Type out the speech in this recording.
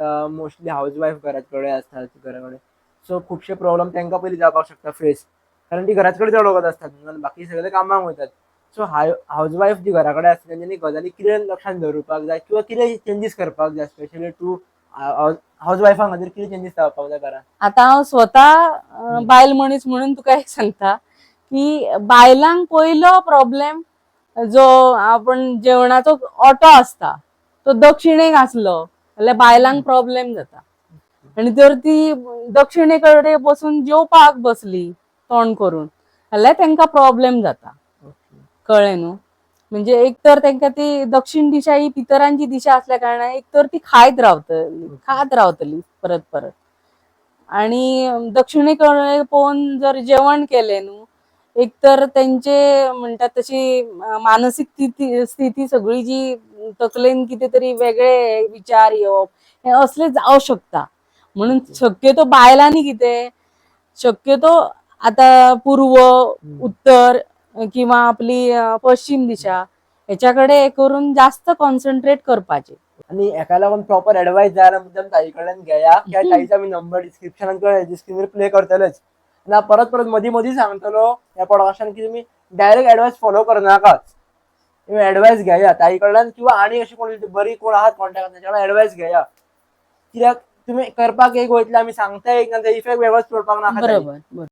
शकता mostly house wife घराकडे असतात घराकडे. सो खूपशे प्रॉब्लेम त्यांना पयलीं जावपाक शकता फेस, कारण ती घराच कडेन चड वगत असतात आणि बाकी सगळे कामाक वयतात. सो हाऊस वाईफ जी घराकडे असता तेंच्यांनी गजाली कितें लक्षांत दवरपाक जाय किंवा कितें चेंजीस करपाक जाय, स्पेशली टू हाऊस वायफां खातीर कितें चेंजीस जावपाक जाय घरांत. आता हांव स्वता बायल मनीस म्हणून तुका एक सांगता की बायलांक पयलो प्रॉब्लेम जो आपण जेवणाचो ओटो असता तो दक्षिणेक आसलो जाल्यार बायलांक प्रॉब्लेम जाता. आणि जर ती दक्षिणेकडे बसून जेवपाक बसली तोंड करून जाल्यार तांकां प्रॉब्लेम जाता. कळ्ळें न्हू. म्हणजे एक तर तांकां ती दक्षिण दिशा ही पितरांची दिशा असल्या कारणान एक तर ती खात रावतली परत परत. आणि दक्षिणेकडे पळोवन जर जेवण केलें न्हू एक तर त्यांचे म्हणतात तशी मानसिक स्थिती सगळी जी तकलेन कितें तरी वेगळे विचार येवप हे असले जावं शकता. म्हणून शक्यतो बायलांनी कितें शक्यतो आता पूर्व उत्तर किंवा आपली पश्चिम दिशा ह्याच्याकडे करून जास्त कॉन्सन्ट्रेट करपाचे. आणि एका लागून प्रॉपर ऍडवाइस जायला मुद्दाम ताई कडल्यान घेया. त्या ताईचा मी नंबर डिस्क्रिप्शनात किंवा स्क्रीनवर प्ले करतलेच. आणि परत परत मधी मधी सांगतलो या पॉडकास्टान की तुम्ही डायरेक्ट ऍडवाइस फॉलो करनाकात. तुम्ही ऍडवाइस घेया ताई कडल्यान किंवा आणि अशी कोण बरी कोण आहात कॉन्टॅक्ट त्याच्याकडे ऍडवाइस घेया. कित्याक तुम्ही करपाक एक वयतले आमी सांगता एक ना इफेक्ट वेगळोच पडपाक नाका. बरोबर.